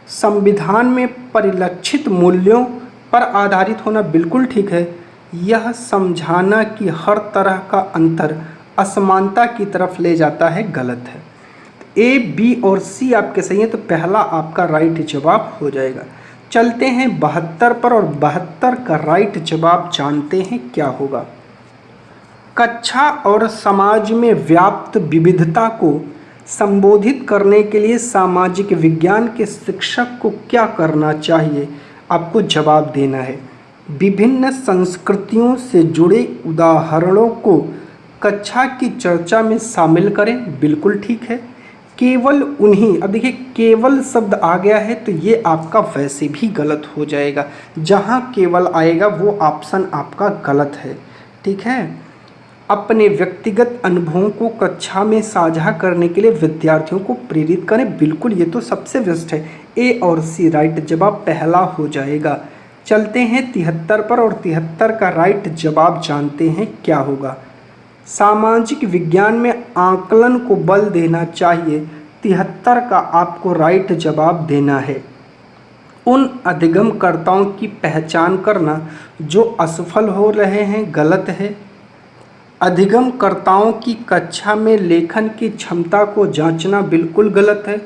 संविधान में परिलक्षित मूल्यों पर आधारित होना बिल्कुल ठीक है। यह समझाना कि हर तरह का अंतर असमानता की तरफ ले जाता है, गलत है। ए, बी और सी आपके सही हैं, तो पहला आपका राइट जवाब हो जाएगा। चलते हैं 72 पर, और 72 का राइट जवाब जानते हैं क्या होगा। कक्षा और समाज में व्याप्त विविधता को संबोधित करने के लिए सामाजिक विज्ञान के शिक्षक को क्या करना चाहिए? आपको जवाब देना है। विभिन्न संस्कृतियों से जुड़े उदाहरणों को कक्षा की चर्चा में शामिल करें, बिल्कुल ठीक है। केवल उन्हीं, अब देखिए केवल शब्द आ गया है तो ये आपका वैसे भी गलत हो जाएगा। जहाँ केवल आएगा वो ऑप्शन आपका गलत है, ठीक है। अपने व्यक्तिगत अनुभवों को कक्षा में साझा करने के लिए विद्यार्थियों को प्रेरित करें, बिल्कुल ये तो सबसे बेस्ट है। ए और सी राइट जवाब पहला हो जाएगा। चलते हैं 73 पर, और 73 का राइट जवाब जानते हैं क्या होगा। सामाजिक विज्ञान में आकलन को बल देना चाहिए, 73 का आपको राइट जवाब देना है। उन अधिगमकर्ताओं की पहचान करना जो असफल हो रहे हैं, गलत है। अधिगमकर्ताओं की कक्षा में लेखन की क्षमता को जांचना बिल्कुल गलत है।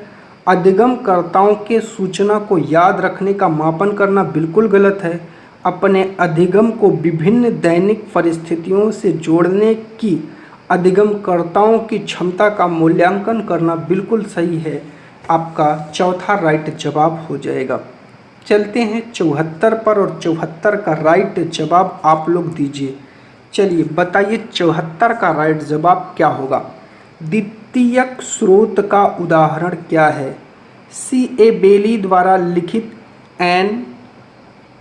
अधिगमकर्ताओं के सूचना को याद रखने का मापन करना बिल्कुल गलत है। अपने अधिगम को विभिन्न दैनिक परिस्थितियों से जोड़ने की अधिगमकर्ताओं की क्षमता का मूल्यांकन करना बिल्कुल सही है। आपका चौथा राइट जवाब हो जाएगा। चलते हैं 74 पर, और 74 का राइट जवाब आप लोग दीजिए। चलिए बताइए 74 का राइट जवाब क्या होगा। द्वितीयक स्रोत का उदाहरण क्या है? C.A. बेली द्वारा लिखित an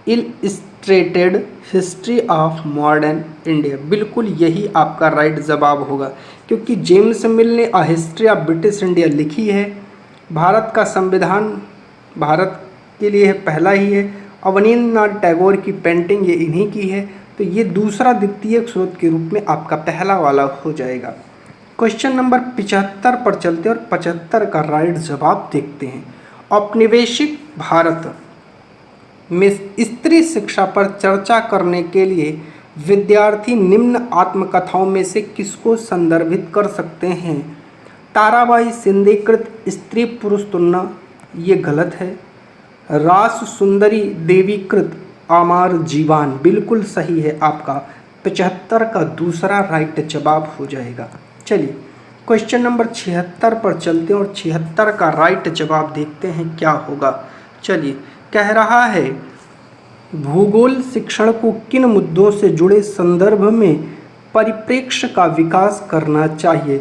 illustrated history of modern India. बिल्कुल यही आपका राइट जवाब होगा, क्योंकि जेम्स मिल ने a history of British India लिखी है। भारत का संविधान भारत के लिए पहला ही है। अवनींद्रनाथ टैगोर की पेंटिंग ये इन्हीं की है, तो ये दूसरा द्वितीय स्रोत के रूप में आपका पहला वाला हो जाएगा। क्वेश्चन नंबर 75 पर चलते और 75 का राइट जवाब देखते हैं। औपनिवेशिक भारत में स्त्री शिक्षा पर चर्चा करने के लिए विद्यार्थी निम्न आत्मकथाओं में से किसको संदर्भित कर सकते हैं? ताराबाई शिंदे कृत स्त्री पुरुष तुलना, ये गलत है। रास सुंदरी देवी कृत आमार जीवान, बिल्कुल सही है। आपका 75 का दूसरा राइट जवाब हो जाएगा। चलिए क्वेश्चन नंबर 76 पर चलते हैं और 76 का राइट जवाब देखते हैं क्या होगा। चलिए, कह रहा है भूगोल शिक्षण को किन मुद्दों से जुड़े संदर्भ में परिप्रेक्ष्य का विकास करना चाहिए?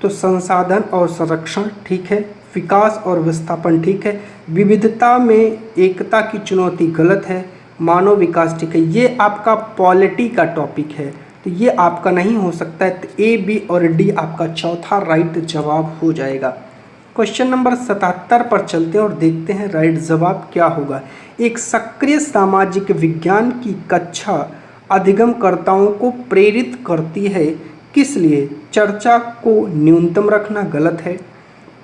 तो संसाधन और संरक्षण ठीक है, विकास और विस्थापन ठीक है, विविधता में एकता की चुनौती गलत है, मानव विकास ठीक है। ये आपका पॉलिटी का टॉपिक है, तो ये आपका नहीं हो सकता है। तो ए, बी और डी आपका चौथा राइट जवाब हो जाएगा। क्वेश्चन नंबर 77 पर चलते हैं और देखते हैं राइट जवाब क्या होगा। एक सक्रिय सामाजिक विज्ञान की कक्षा अधिगमकर्ताओं को प्रेरित करती है, किस लिए? चर्चा को न्यूनतम रखना गलत है,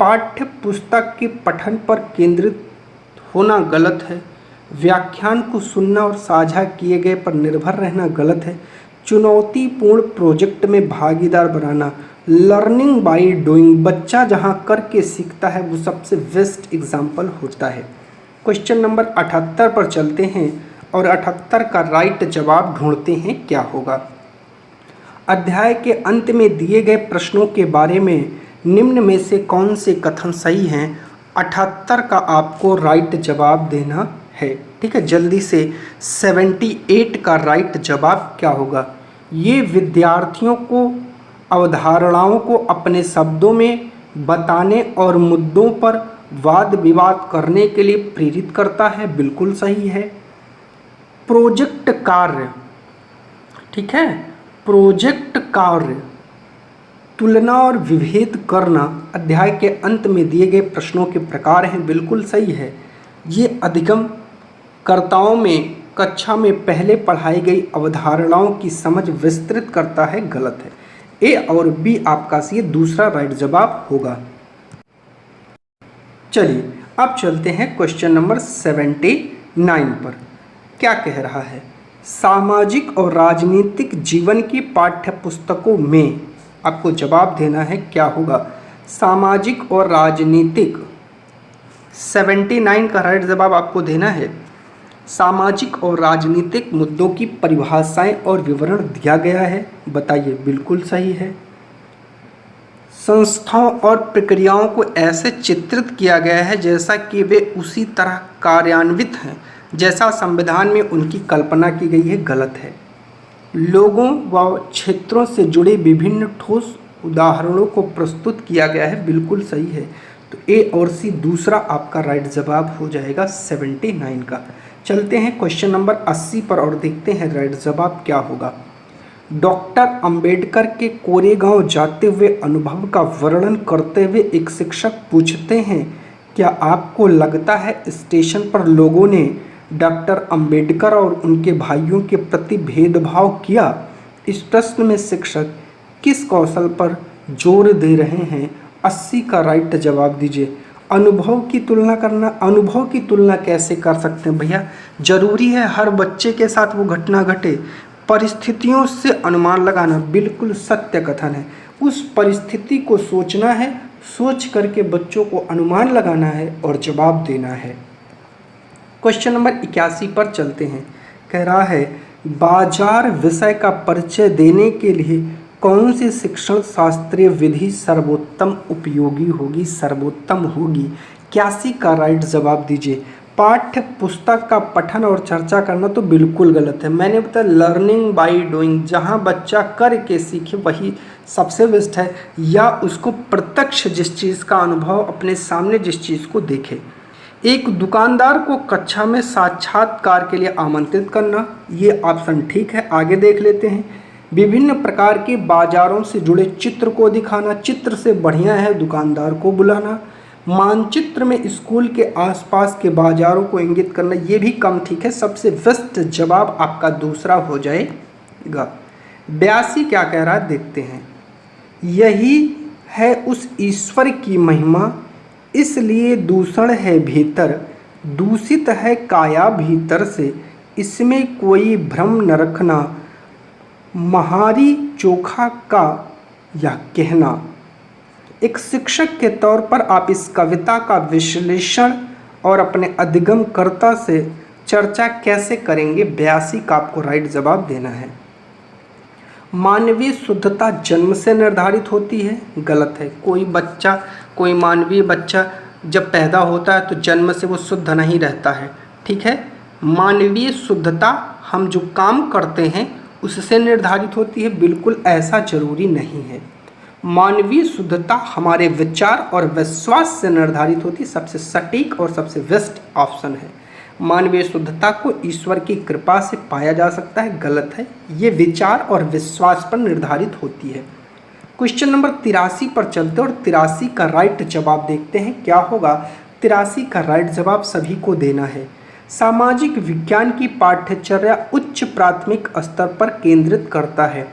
पाठ्य पुस्तक के पठन पर केंद्रित होना गलत है, व्याख्यान को सुनना और साझा किए गए पर निर्भर रहना गलत है, चुनौतीपूर्ण प्रोजेक्ट में भागीदार बनाना, लर्निंग बाय डूइंग, बच्चा जहां करके सीखता है वो सबसे बेस्ट एग्जाम्पल होता है। क्वेश्चन नंबर 78 पर चलते हैं और 78 का राइट जवाब ढूंढते हैं क्या होगा। अध्याय के अंत में दिए गए प्रश्नों के बारे में निम्न में से कौन से कथन सही हैं? 78 का आपको राइट जवाब देना है। ठीक है, जल्दी से 78 का राइट जवाब क्या होगा? ये विद्यार्थियों को अवधारणाओं को अपने शब्दों में बताने और मुद्दों पर वाद विवाद करने के लिए प्रेरित करता है, बिल्कुल सही है। प्रोजेक्ट कार्य, ठीक है, प्रोजेक्ट कार्य, तुलना और विभेद करना अध्याय के अंत में दिए गए प्रश्नों के प्रकार हैं, बिल्कुल सही है। ये अधिगमकर्ताओं में कक्षा में पहले पढ़ाई गई अवधारणाओं की समझ विस्तृत करता है, गलत है। ए और बी आपका ये दूसरा राइट जवाब होगा। चलिए अब चलते हैं क्वेश्चन नंबर 79 पर। क्या कह रहा है? सामाजिक और राजनीतिक जीवन की पाठ्य पुस्तकों में आपको जवाब देना है, क्या होगा? सामाजिक और राजनीतिक, 79 का राइट जवाब आपको देना है। सामाजिक और राजनीतिक मुद्दों की परिभाषाएं और विवरण दिया गया है, बताइए, बिल्कुल सही है। संस्थाओं और प्रक्रियाओं को ऐसे चित्रित किया गया है जैसा कि वे उसी तरह कार्यान्वित हैं जैसा संविधान में उनकी कल्पना की गई है, गलत है। लोगों व क्षेत्रों से जुड़े विभिन्न ठोस उदाहरणों को प्रस्तुत किया गया है, बिल्कुल सही है। तो ए और सी दूसरा आपका राइट जवाब हो जाएगा 79 का। चलते हैं क्वेश्चन नंबर 80 पर और देखते हैं राइट जवाब क्या होगा। डॉक्टर अंबेडकर के कोरेगांव जाते हुए अनुभव का वर्णन करते हुए एक शिक्षक पूछते हैं, क्या आपको लगता है स्टेशन पर लोगों ने डॉक्टर अंबेडकर और उनके भाइयों के प्रति भेदभाव किया? इस प्रश्न में शिक्षक किस कौशल पर जोर दे रहे हैं? 80 का राइट जवाब दीजिए। अनुभव की तुलना करना, अनुभव की तुलना कैसे कर सकते हैं भैया? जरूरी है हर बच्चे के साथ वो घटना घटे? परिस्थितियों से अनुमान लगाना बिल्कुल सत्य कथन है। उस परिस्थिति को सोचना है, सोच करके बच्चों को अनुमान लगाना है और जवाब देना है। क्वेश्चन नंबर 81 पर चलते हैं। कह रहा है बाजार विषय का परिचय देने के लिए कौन सी शिक्षण शास्त्रीय विधि सर्वोत्तम उपयोगी होगी, सर्वोत्तम होगी? 81 का राइट जवाब दीजिए। पाठ्य पुस्तक का पठन और चर्चा करना तो बिल्कुल गलत है। मैंने बताया लर्निंग बाय डूइंग, जहाँ बच्चा करके सीखे वही सबसे बेस्ट है, या उसको प्रत्यक्ष जिस चीज़ का अनुभव, अपने सामने जिस चीज़ को देखे। एक दुकानदार को कक्षा में साक्षात्कार के लिए आमंत्रित करना, ये ऑप्शन ठीक है। आगे देख लेते हैं। विभिन्न प्रकार के बाजारों से जुड़े चित्र को दिखाना, चित्र से बढ़िया है दुकानदार को बुलाना। मानचित्र में स्कूल के आसपास के बाजारों को इंगित करना, ये भी कम ठीक है। सबसे बेस्ट जवाब आपका दूसरा हो जाएगा। 82 क्या कह रहा है देखते हैं। यही है उस ईश्वर की महिमा, इसलिए दूषण है भीतर, दूषित है काया भीतर से, इसमें कोई भ्रम न रखना, महारी चोखा का यह कहना। एक शिक्षक के तौर पर आप इस कविता का विश्लेषण और अपने अधिगमकर्ता से चर्चा कैसे करेंगे? 82 का आपको राइट जवाब देना है। मानवीय शुद्धता जन्म से निर्धारित होती है, गलत है। कोई मानवीय बच्चा जब पैदा होता है तो जन्म से वो शुद्ध नहीं रहता है, ठीक है। मानवीय शुद्धता हम जो काम करते हैं उससे निर्धारित होती है, बिल्कुल ऐसा जरूरी नहीं है। मानवीय शुद्धता हमारे विचार और विश्वास से निर्धारित होती है, सबसे सटीक और सबसे बेस्ट ऑप्शन है। मानवीय शुद्धता को ईश्वर की कृपा से पाया जा सकता है, गलत है। ये विचार और विश्वास पर निर्धारित होती है। क्वेश्चन नंबर 83 पर चलते और 83 का राइट जवाब देखते हैं क्या होगा। 83 का राइट जवाब सभी को देना है। सामाजिक विज्ञान की पाठ्यचर्या उच्च प्राथमिक स्तर पर केंद्रित करता है।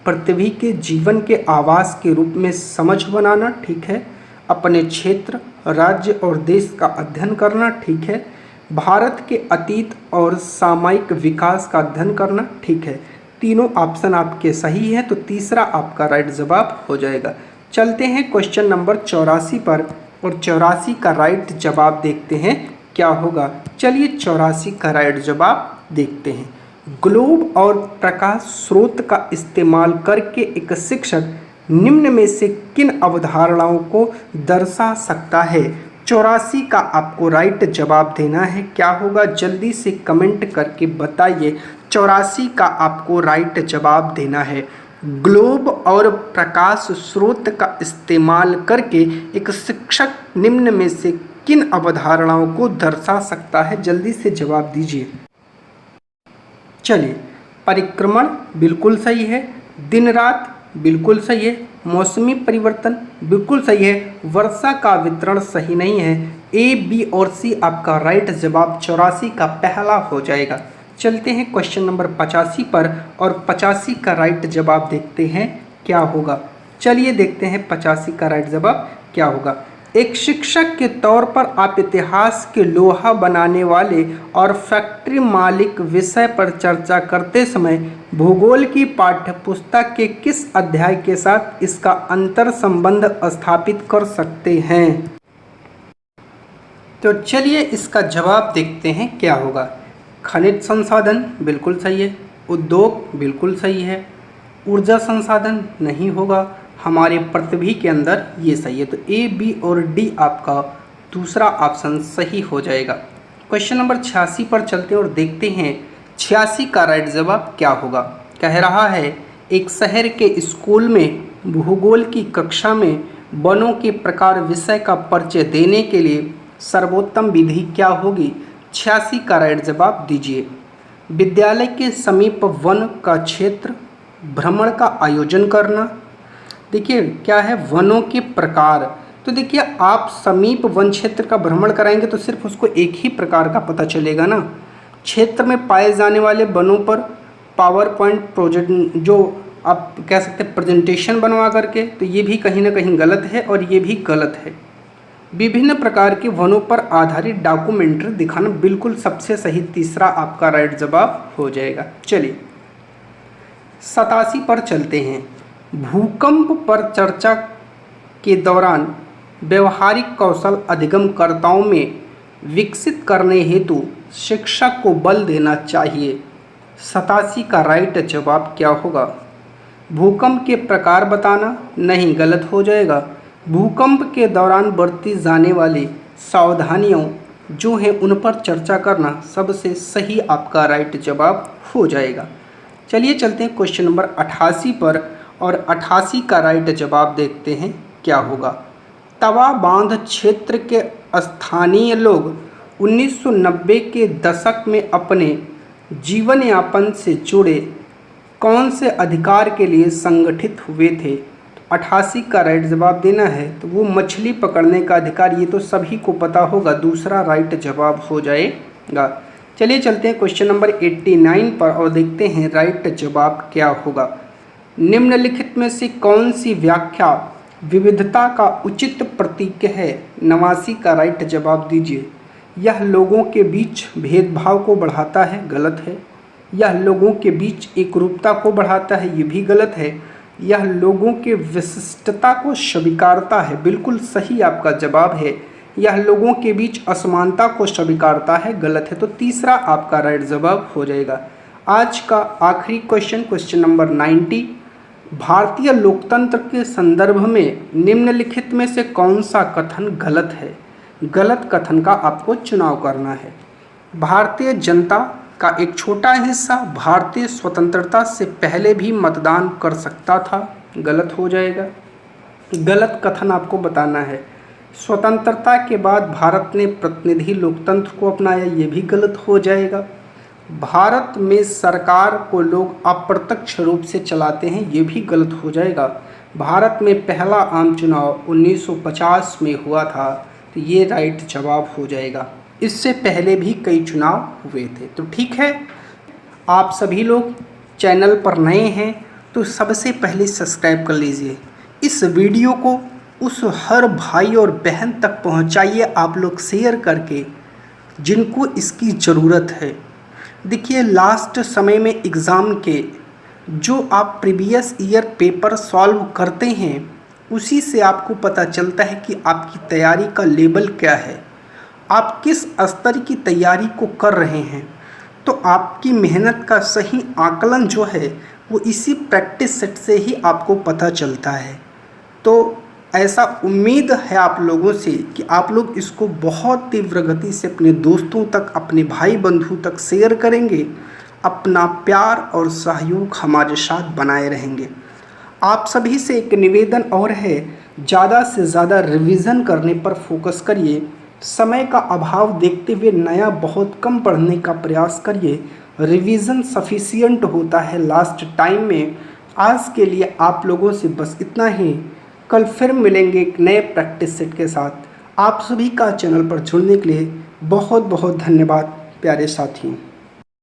पृथ्वी के जीवन के आवास के रूप में समझ बनाना, ठीक है। अपने क्षेत्र, राज्य और देश का अध्ययन करना, ठीक है। भारत के अतीत और सामयिक विकास का अध्ययन करना, ठीक है। तीनों ऑप्शन आपके सही है, तो तीसरा आपका राइट जवाब हो जाएगा। चलते हैं क्वेश्चन नंबर 84 पर और 84 का राइट जवाब देखते हैं क्या होगा। चलिए 84 का राइट जवाब देखते हैं। ग्लोब और प्रकाश स्रोत का इस्तेमाल करके एक शिक्षक निम्न में से किन अवधारणाओं को दर्शा सकता है? 84 का आपको राइट जवाब देना है। क्या होगा जल्दी से कमेंट करके बताइए। 84 का आपको राइट जवाब देना है। ग्लोब और प्रकाश स्रोत का इस्तेमाल करके एक शिक्षक निम्न में से किन अवधारणाओं को दर्शा सकता है? जल्दी से जवाब दीजिए। चलिए, परिक्रमण बिल्कुल सही है, दिन रात बिल्कुल सही है, मौसमी परिवर्तन बिल्कुल सही है, वर्षा का वितरण सही नहीं है। ए, बी और सी आपका राइट जवाब 84 का पहला हो जाएगा। चलते हैं क्वेश्चन नंबर 85 पर और 85 का राइट जवाब देखते हैं क्या होगा। चलिए देखते हैं 85 का राइट जवाब क्या होगा। एक शिक्षक के तौर पर आप इतिहास के लोहा बनाने वाले और फैक्ट्री मालिक विषय पर चर्चा करते समय भूगोल की पाठ्यपुस्तक के किस अध्याय के साथ इसका अंतर संबंध स्थापित कर सकते हैं? तो चलिए इसका जवाब देखते हैं क्या होगा। खनिज संसाधन बिल्कुल सही है, उद्योग बिल्कुल सही है, ऊर्जा संसाधन नहीं होगा, हमारे पृथ्वी के अंदर ये सही है। तो ए, बी और डी आपका दूसरा ऑप्शन सही हो जाएगा। क्वेश्चन नंबर 86 पर चलते हैं और देखते हैं 86 का राइट जवाब क्या होगा। कह रहा है एक शहर के स्कूल में भूगोल की कक्षा में वनों के प्रकार विषय का परिचय देने के लिए सर्वोत्तम विधि क्या होगी? 86 का राइट जवाब दीजिए। विद्यालय के समीप वन का क्षेत्र भ्रमण का आयोजन करना। देखिए क्या है, वनों के प्रकार। तो देखिए आप समीप वन क्षेत्र का भ्रमण कराएंगे तो सिर्फ उसको एक ही प्रकार का पता चलेगा ना। क्षेत्र में पाए जाने वाले वनों पर पावर पॉइंट प्रोजेक्ट जो आप कह सकते हैं प्रेजेंटेशन बनवा करके, तो ये भी कहीं ना कहीं गलत है और ये भी गलत है। विभिन्न प्रकार के वनों पर आधारित डॉक्यूमेंट्री दिखाना बिल्कुल सबसे सही, तीसरा आपका राइट जवाब हो जाएगा। चलिए 87 पर चलते हैं। भूकंप पर चर्चा के दौरान व्यवहारिक कौशल अधिगमकर्ताओं में विकसित करने हेतु शिक्षक को बल देना चाहिए। 87 का राइट जवाब क्या होगा? भूकंप के प्रकार बताना, नहीं, गलत हो जाएगा। भूकंप के दौरान बरती जाने वाली सावधानियों जो हैं उन पर चर्चा करना सबसे सही आपका राइट जवाब हो जाएगा। चलिए चलते हैं क्वेश्चन नंबर 88 पर और 88 का राइट जवाब देखते हैं क्या होगा। तवा बांध क्षेत्र के स्थानीय लोग 1990 के दशक में अपने जीवन यापन से जुड़े कौन से अधिकार के लिए संगठित हुए थे। 88 का राइट जवाब देना है तो वो मछली पकड़ने का अधिकार, ये तो सभी को पता होगा, दूसरा राइट जवाब हो जाएगा। चलिए चलते हैं क्वेश्चन नंबर 89 पर और देखते हैं राइट जवाब क्या होगा। निम्नलिखित में से कौन सी व्याख्या विविधता का उचित प्रतीक है। 89 का राइट जवाब दीजिए। यह लोगों के बीच भेदभाव को बढ़ाता है, गलत है। यह लोगों के बीच एकरूपता को बढ़ाता है, ये भी गलत है। यह लोगों के विशिष्टता को स्वीकारता है, बिल्कुल सही आपका जवाब है। यह लोगों के बीच असमानता को स्वीकारता है, गलत है। तो तीसरा आपका राइट जवाब हो जाएगा। आज का आखिरी क्वेश्चन, क्वेश्चन नंबर 90। भारतीय लोकतंत्र के संदर्भ में निम्नलिखित में से कौन सा कथन गलत है। गलत कथन का आपको चुनाव करना है। भारतीय जनता का एक छोटा हिस्सा भारतीय स्वतंत्रता से पहले भी मतदान कर सकता था, गलत हो जाएगा। गलत कथन आपको बताना है। स्वतंत्रता के बाद भारत ने प्रतिनिधि लोकतंत्र को अपनाया, ये भी गलत हो जाएगा। भारत में सरकार को लोग अप्रत्यक्ष रूप से चलाते हैं, ये भी गलत हो जाएगा। भारत में पहला आम चुनाव 1950 में हुआ था, तो ये राइट जवाब हो जाएगा। इससे पहले भी कई चुनाव हुए थे। तो ठीक है, आप सभी लोग चैनल पर नए हैं तो सबसे पहले सब्सक्राइब कर लीजिए। इस वीडियो को उस हर भाई और बहन तक पहुंचाइए आप लोग शेयर करके, जिनको इसकी ज़रूरत है। देखिए, लास्ट समय में एग्ज़ाम के जो आप प्रीवियस ईयर पेपर सॉल्व करते हैं, उसी से आपको पता चलता है कि आपकी तैयारी का लेवल क्या है, आप किस स्तर की तैयारी को कर रहे हैं। तो आपकी मेहनत का सही आकलन जो है वो इसी प्रैक्टिस सेट से ही आपको पता चलता है। तो ऐसा उम्मीद है आप लोगों से कि आप लोग इसको बहुत तीव्र गति से अपने दोस्तों तक, अपने भाई बंधु तक शेयर करेंगे, अपना प्यार और सहयोग हमारे साथ बनाए रहेंगे। आप सभी से एक निवेदन और है, ज़्यादा से ज़्यादा रिवीजन करने पर फोकस करिए। समय का अभाव देखते हुए नया बहुत कम पढ़ने का प्रयास करिए। रिवीजन सफिशिएंट होता है लास्ट टाइम में। आज के लिए आप लोगों से बस इतना ही। कल फिर मिलेंगे एक नए प्रैक्टिस सेट के साथ। आप सभी का चैनल पर जुड़ने के लिए बहुत बहुत धन्यवाद प्यारे साथियों।